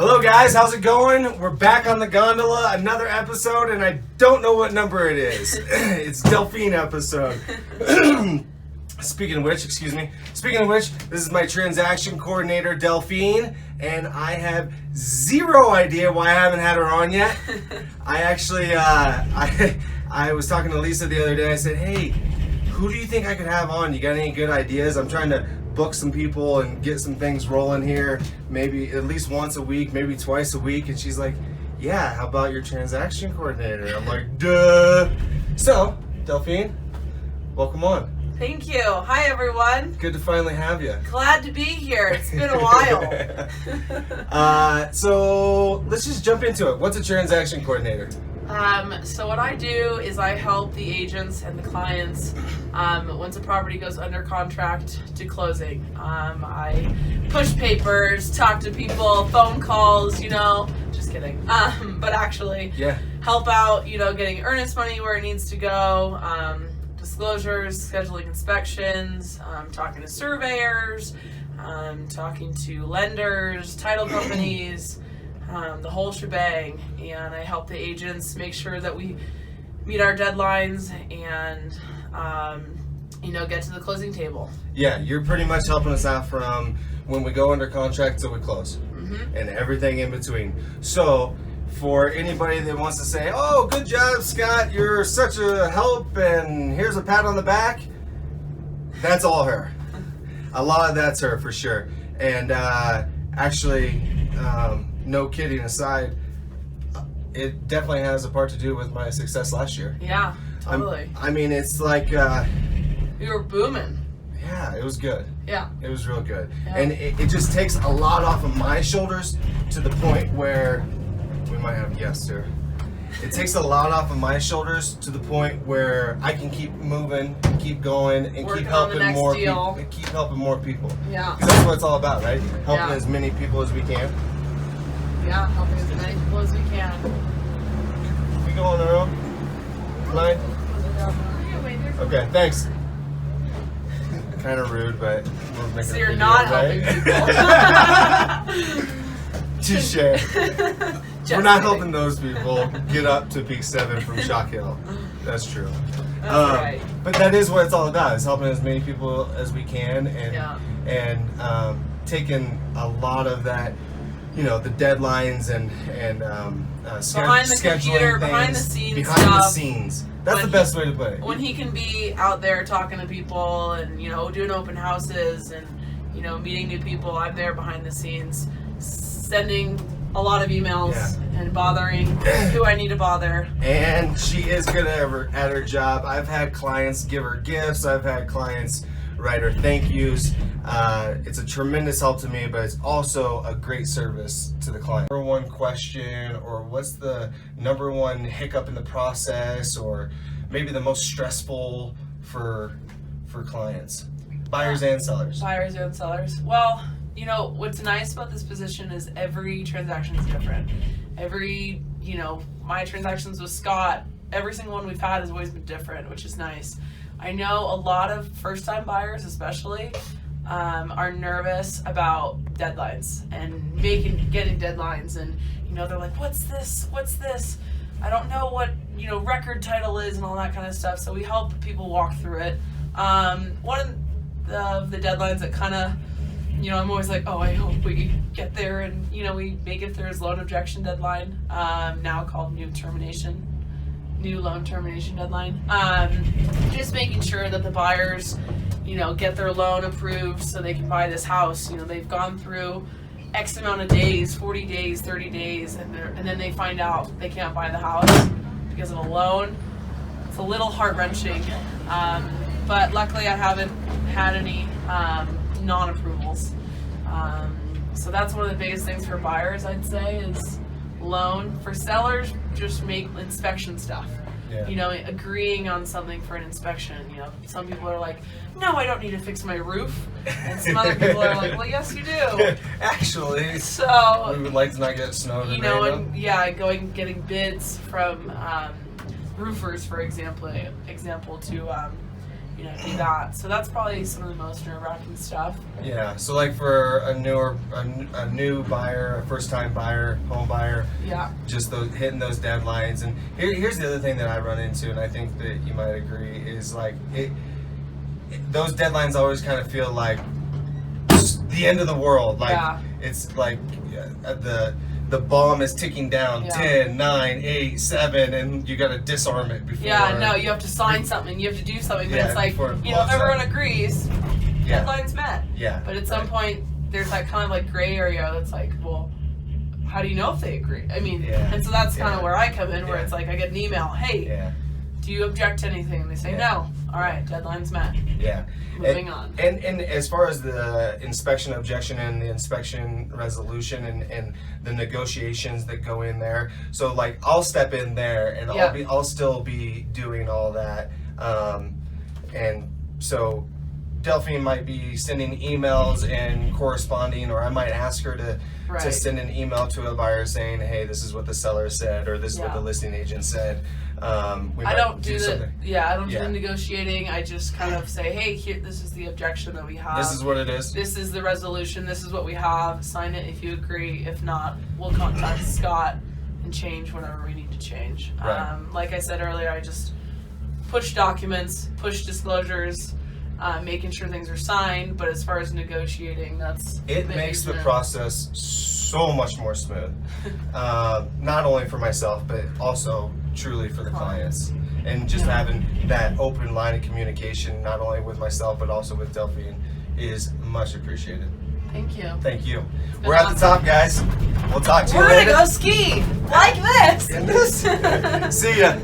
Hello guys, how's it going? We're back on the Gondola, another episode, and I don't know what number it is. It's Delphine episode. Speaking of which, this is my transaction coordinator, Delphine, and I have zero idea why I haven't had her on yet. I actually, I was talking to Lisa the other day. I said, hey, who do you think I could have on? You got any good ideas? I'm trying to book some people and get some things rolling here, maybe at least once a week, maybe twice a week. And she's like, yeah, how about your transaction coordinator? I'm like, duh. So, Delphine, welcome on. Thank you. Hi, everyone. Good to finally have you. Glad to be here. It's been a while. So let's just jump into it. What's a transaction coordinator? So what I do is I help the agents and the clients once a property goes under contract to closing. I push papers, talk to people, phone calls, just kidding. But actually help out, getting earnest money where it needs to go, disclosures, scheduling inspections, talking to surveyors, talking to lenders, title companies, the whole shebang. And I help the agents make sure that we meet our deadlines and get to the closing table. Yeah, you're pretty much helping us out from when we go under contract till we close, and everything in between. So for anybody that wants to say, oh, good job, Scott, you're such a help, and here's a pat on the back, that's all her. A lot of that's her for sure. And actually, no kidding aside, it definitely has a part to do with my success last year. Yeah, totally. It's like we were booming. Yeah, it was good. Yeah. It was real good. Yeah. And it just takes a lot off of my shoulders to the point where we might have guests here. It takes a lot off of my shoulders to the point where I can keep moving, keep going, and Working keep on the helping next more deal. people. Keep helping more people. Yeah. Because that's what it's all about, right? Helping Yeah. as many people as we can. Yeah, helping as many people as we can. We go on our own? Line? Okay, thanks. Kind of rude, but we're making So a you're video, not right? helping people. Touche. We're not helping those people get up to Peak 7 from Shock Hill. That's true. That's right. But that is what it's all about, is helping as many people as we can, and taking a lot lot of that, the deadlines and behind the scheduling computer, things, behind the scenes behind stuff. the scenes. That's the best way to put it. When he can be out there talking to people and doing open houses and meeting new people, I'm there behind the scenes, sending a lot of emails and bothering who I need to bother. And she is good at her job. I've had clients give her gifts. I've had clients write her thank yous. It's a tremendous help to me, but it's also a great service to the client. Number one question, or what's the number one hiccup in the process, or maybe the most stressful for clients, buyers and sellers? Buyers and sellers. Well, what's nice about this position is every transaction is different. My transactions with Scott, every single one we've had has always been different, which is nice. I know a lot of first-time buyers, especially, are nervous about deadlines and getting deadlines, and they're like, "What's this? I don't know what record title is," and all that kind of stuff. So we help people walk through it. One of the deadlines that kind of, I'm always like, oh, I hope we get there, and we make it through is loan objection deadline, now called new loan termination deadline. Just making sure that the buyers, get their loan approved so they can buy this house. They've gone through X amount of days, 40 days, 30 days, and then they find out they can't buy the house because of a loan. It's a little heart-wrenching, but luckily I haven't had any non-approvals. So that's one of the biggest things for buyers, I'd say, is loan. For sellers, just make inspection stuff. Agreeing on something for an inspection. Some people are like, no, I don't need to fix my roof. And some other people are like, well, yes, you do. Actually, so we would like to not get snowed and getting bids from roofers, for example, to do that. So that's probably some of the most nerve-wracking stuff. Yeah. So like for a new buyer, a first-time buyer, home buyer, Yeah. just hitting those deadlines. And here's the other thing that I run into, and I think that you might agree, is like those deadlines always kind of feel like the end of the world. Like it's like the bomb is ticking down, 10, 9, 8, 7, and you got to disarm it before. Yeah, no, you have to sign something, you have to do something, but it's like, it if everyone agrees, deadline's met. Yeah. But at some point, there's that kind of like gray area that's like, well, how do you know if they agree? I mean, and so that's kind of where I come in, where it's like, I get an email, hey, do you object to anything? And they say no. All right, deadline's met. Yeah. Moving on. And as far as the inspection objection and the inspection resolution and the negotiations that go in there, so like I'll step in there and I'll still be doing all that, and so Delphine might be sending emails and corresponding, or I might ask her to send an email to a buyer saying, hey, this is what the seller said, or this is what the listing agent said. I don't do the negotiating. I just kind of say, hey, here, this is the objection that we have. This is what it is. This is the resolution. This is what we have. Sign it if you agree. If not, we'll contact Scott and change whatever we need to change. Right. Like I said earlier, I just push documents, push disclosures, making sure things are signed. But as far as negotiating, it makes the process so much more smooth. Not only for myself, but also truly for the clients, and just having that open line of communication, not only with myself but also with Delphine, is much appreciated. Thank you. Thank you. We're at the top, guys. We'll talk to you later. later. We're gonna go ski like this. See ya.